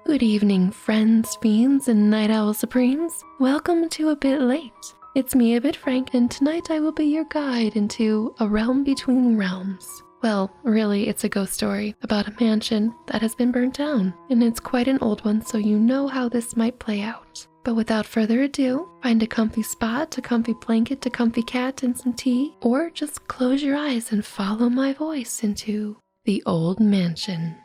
Good evening, friends, fiends, and night owl supremes. Welcome to A Bit Late. It's me, A Bit Frank, and tonight I will be your guide into a realm between realms. Well, really, it's a ghost story about a mansion that has been burnt down, and it's quite an old one, so you know how this might play out. But without further ado, find a comfy spot, a comfy blanket, a comfy cat, and some tea, or just close your eyes and follow my voice into the old mansion.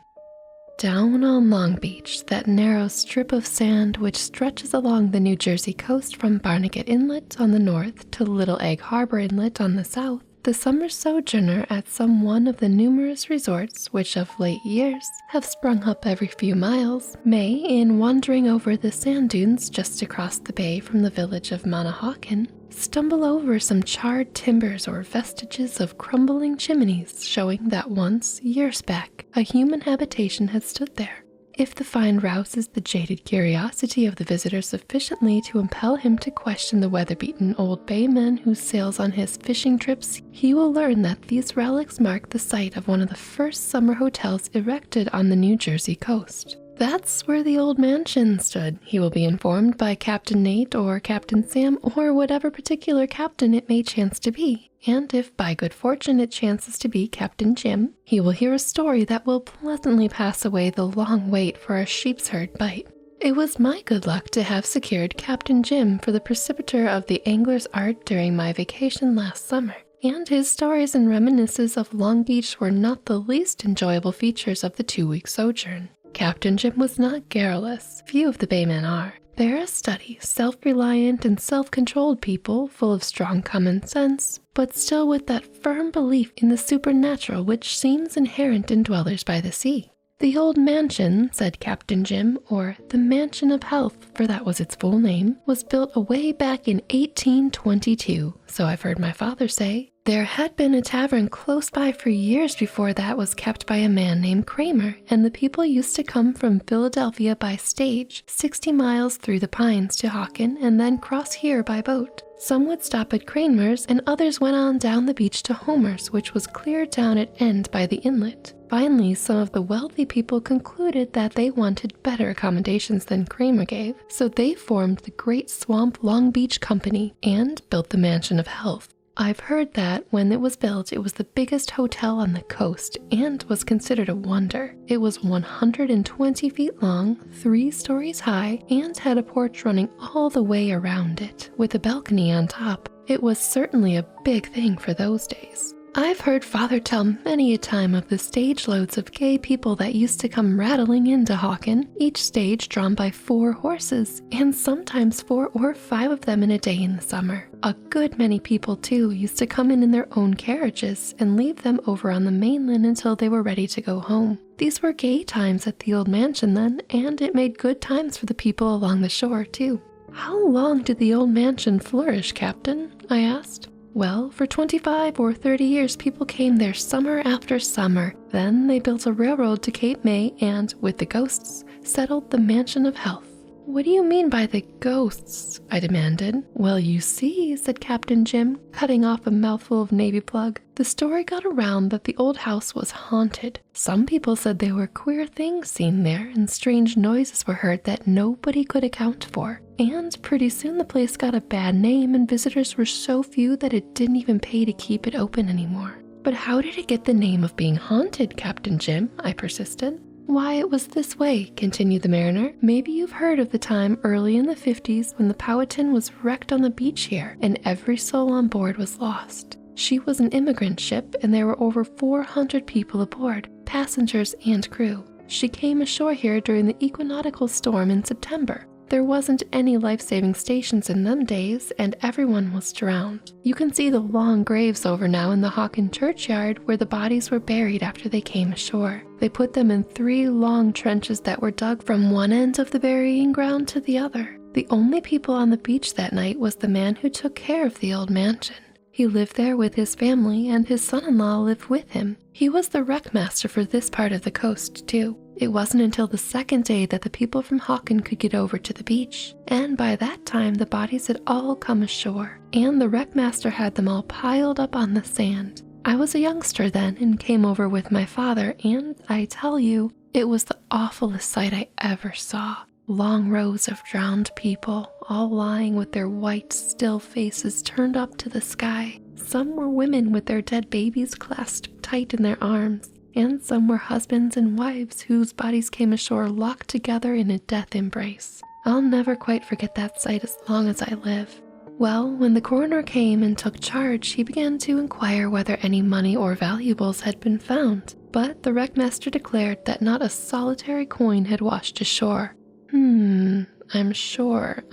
Down on Long Beach, that narrow strip of sand which stretches along the New Jersey coast from Barnegat Inlet on the north to Little Egg Harbor Inlet on the south, the summer sojourner at some one of the numerous resorts which of late years have sprung up every few miles may, in wandering over the sand dunes just across the bay from the village of Manahawkin, stumble over some charred timbers or vestiges of crumbling chimneys showing that once, years back, a human habitation had stood there. If the find rouses the jaded curiosity of the visitor sufficiently to impel him to question the weather-beaten old bayman who sails on his fishing trips, he will learn that these relics mark the site of one of the first summer hotels erected on the New Jersey coast. That's where the old mansion stood, he will be informed by Captain Nate or Captain Sam or whatever particular captain it may chance to be. And if by good fortune it chances to be Captain Jim, he will hear a story that will pleasantly pass away the long wait for a sheep's-herd bite. It was my good luck to have secured Captain Jim for the preceptor of the angler's art during my vacation last summer. And his stories and reminiscences of Long Beach were not the least enjoyable features of the 2-week sojourn. Captain Jim was not garrulous. Few of the baymen are. They're a steady, self-reliant, and self-controlled people, full of strong common sense, but still with that firm belief in the supernatural which seems inherent in dwellers by the sea. The old mansion, said Captain Jim, or the Mansion of Health, for that was its full name, was built away back in 1822, so I've heard my father say. There had been a tavern close by for years before that was kept by a man named Kramer, and the people used to come from Philadelphia by stage, 60 miles through the pines to Hawken, and then cross here by boat. Some would stop at Kramer's, and others went on down the beach to Homer's, which was clear down at end by the inlet. Finally, some of the wealthy people concluded that they wanted better accommodations than Kramer gave, so they formed the Great Swamp Long Beach Company and built the Mansion of Health. I've heard that when it was built, it was the biggest hotel on the coast and was considered a wonder. It was 120 feet long, 3 stories high, and had a porch running all the way around it, with a balcony on top. It was certainly a big thing for those days. I've heard Father tell many a time of the stage loads of gay people that used to come rattling into Hawken, each stage drawn by 4 horses, and sometimes 4 or 5 of them in a day in the summer. A good many people, too, used to come in their own carriages and leave them over on the mainland until they were ready to go home. These were gay times at the old mansion then, and it made good times for the people along the shore, too. How long did the old mansion flourish, Captain? I asked. Well, for 25 or 30 years, people came there summer after summer. Then they built a railroad to Cape May and, with the ghosts, settled the Mansion of Health. What do you mean by the ghosts? I demanded. Well, you see, said Captain Jim, cutting off a mouthful of navy plug. The story got around that the old house was haunted. Some people said there were queer things seen there and strange noises were heard that nobody could account for. And pretty soon the place got a bad name and visitors were so few that it didn't even pay to keep it open anymore. But how did it get the name of being haunted, Captain Jim? I persisted. Why, it was this way, continued the mariner. Maybe you've heard of the time early in the 50s when the Powhatan was wrecked on the beach here and every soul on board was lost. She was an immigrant ship and there were over 400 people aboard, passengers and crew. She came ashore here during the equinoctial storm in September. There wasn't any life-saving stations in them days, and everyone was drowned. You can see the long graves over now in the Hawken churchyard where the bodies were buried after they came ashore. They put them in 3 long trenches that were dug from one end of the burying ground to the other. The only people on the beach that night was the man who took care of the old mansion. He lived there with his family, and his son-in-law lived with him. He was the wreckmaster for this part of the coast, too. It wasn't until the second day that the people from Hawken could get over to the beach, and by that time the bodies had all come ashore, and the wreckmaster had them all piled up on the sand. I was a youngster then and came over with my father, and I tell you, it was the awfulest sight I ever saw. Long rows of drowned people, all lying with their white, still faces turned up to the sky. Some were women with their dead babies clasped tight in their arms, and some were husbands and wives whose bodies came ashore locked together in a death embrace. I'll never quite forget that sight as long as I live. Well, when the coroner came and took charge, he began to inquire whether any money or valuables had been found, but the wreckmaster declared that not a solitary coin had washed ashore. I'm sure.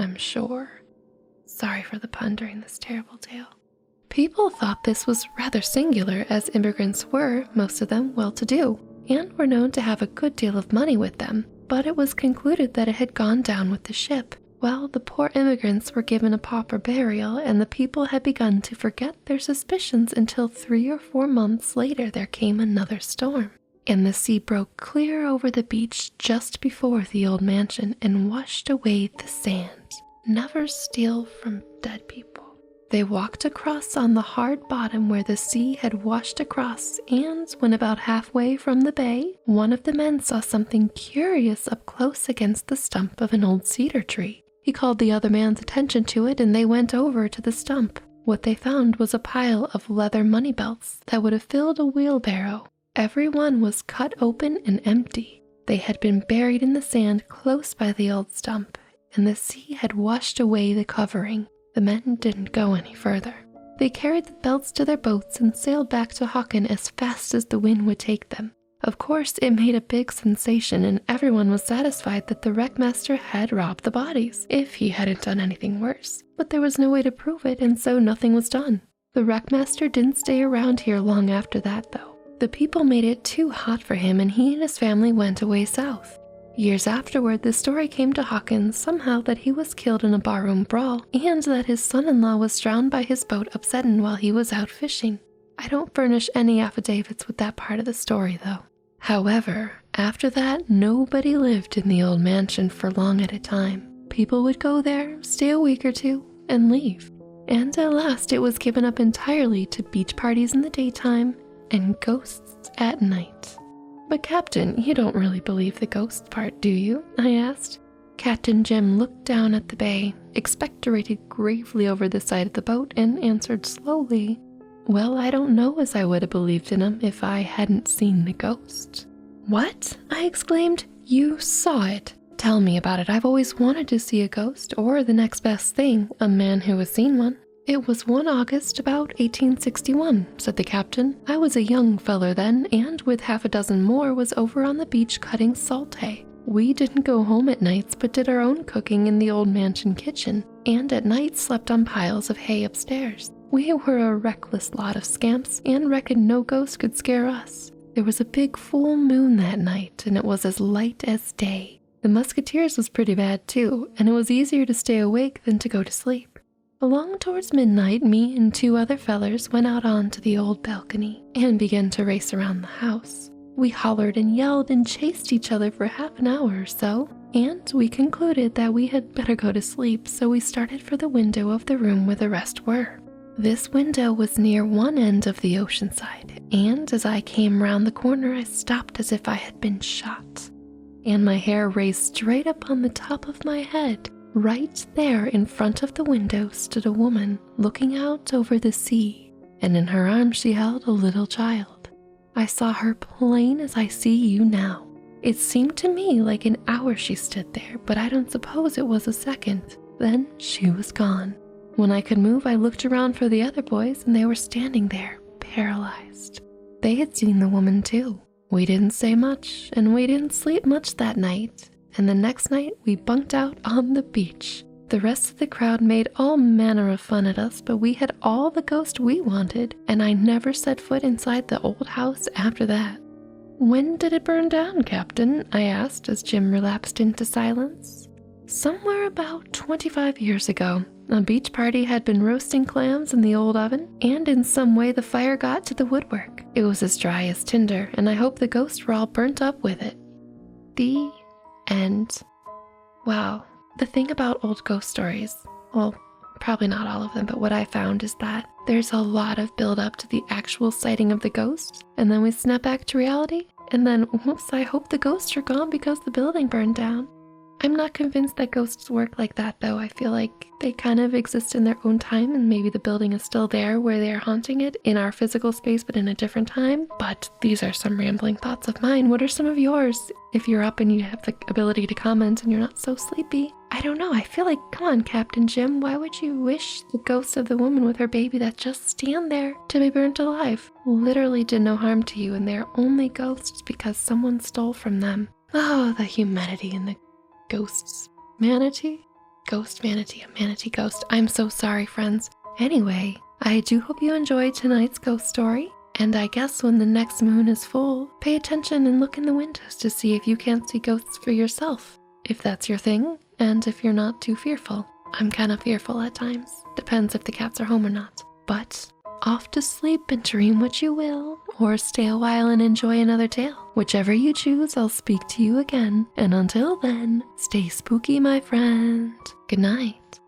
Sorry for the pun during this terrible tale. People thought this was rather singular, as immigrants were, most of them, well-to-do, and were known to have a good deal of money with them, but it was concluded that it had gone down with the ship. Well, the poor immigrants were given a pauper burial, and the people had begun to forget their suspicions until 3 or 4 months later there came another storm, and the sea broke clear over the beach just before the old mansion and washed away the sand. Never steal from dead people. They walked across on the hard bottom where the sea had washed across, and when about halfway from the bay, one of the men saw something curious up close against the stump of an old cedar tree. He called the other man's attention to it, and they went over to the stump. What they found was a pile of leather money belts that would have filled a wheelbarrow. Every one was cut open and empty. They had been buried in the sand close by the old stump, and the sea had washed away the covering. The men didn't go any further. They carried the belts to their boats and sailed back to Hocken as fast as the wind would take them. Of course, it made a big sensation, and everyone was satisfied that the wreckmaster had robbed the bodies, if he hadn't done anything worse. But there was no way to prove it, and so nothing was done. The wreckmaster didn't stay around here long after that, though. The people made it too hot for him, and he and his family went away south. Years afterward, the story came to Hawkins somehow that he was killed in a barroom brawl, and that his son-in-law was drowned by his boat upsetting while he was out fishing. I don't furnish any affidavits with that part of the story, though. However, after that, nobody lived in the old mansion for long at a time. People would go there, stay a week or two, and leave. And at last it was given up entirely to beach parties in the daytime and ghosts at night. But Captain, you don't really believe the ghost part, do you? I asked. Captain Jim looked down at the bay, expectorated gravely over the side of the boat, and answered slowly, "Well, I don't know as I would have believed in him if I hadn't seen the ghost." "What?" I exclaimed. "You saw it? Tell me about it. I've always wanted to see a ghost, or the next best thing, a man who has seen one." "It was one August about 1861, said the captain. "I was a young feller then, and with half a dozen more was over on the beach cutting salt hay. We didn't go home at nights, but did our own cooking in the old mansion kitchen, and at night slept on piles of hay upstairs. We were a reckless lot of scamps, and reckoned no ghost could scare us. There was a big full moon that night, and it was as light as day. The musketeers was pretty bad too, and it was easier to stay awake than to go to sleep. Along towards midnight, me and 2 other fellers went out onto the old balcony and began to race around the house. We hollered and yelled and chased each other for half an hour or so, and we concluded that we had better go to sleep, so we started for the window of the room where the rest were. This window was near one end of the ocean side, and as I came round the corner, I stopped as if I had been shot, and my hair raised straight up on the top of my head. Right there in front of the window stood a woman looking out over the sea, and in her arms she held a little child. I saw her plain as I see you now. It seemed to me like an hour she stood there, but I don't suppose it was a second. Then she was gone. When I could move, I looked around for the other boys, and they were standing there, paralyzed. They had seen the woman too. We didn't say much, and we didn't sleep much that night. And the next night we bunked out on the beach. The rest of the crowd made all manner of fun at us, but we had all the ghost we wanted, and I never set foot inside the old house after that." "When did it burn down, Captain?" I asked as Jim relapsed into silence. "Somewhere about 25 years ago. A beach party had been roasting clams in the old oven, and in some way the fire got to the woodwork. It was as dry as tinder, and I hope the ghosts were all burnt up with it." The end. Wow. The thing about old ghost stories, well, probably not all of them, but what I found is that there's a lot of build up to the actual sighting of the ghost, and then we snap back to reality, And then, whoops, I hope the ghosts are gone because the building burned down. I'm not convinced that ghosts work like that, though. I feel like they kind of exist in their own time, and maybe the building is still there where they're haunting it in our physical space, but in a different time. But these are some rambling thoughts of mine. What are some of yours? If you're up and you have the ability to comment and you're not so sleepy. I don't know. I feel like, come on, Captain Jim. Why would you wish the ghost of the woman with her baby that just stand there to be burnt alive? Literally did no harm to you, and they're only ghosts because someone stole from them. Oh, the humanity in the ghosts. Manatee? Ghost manatee, a manatee ghost. I'm so sorry, friends. Anyway, I do hope you enjoyed tonight's ghost story. And I guess when the next moon is full, pay attention and look in the windows to see if you can't see ghosts for yourself. If that's your thing, and if you're not too fearful. I'm kind of fearful at times. Depends if the cats are home or not. But off to sleep and dream what you will, or stay a while and enjoy another tale. Whichever you choose, I'll speak to you again. And until then, stay spooky, my friend. Good night.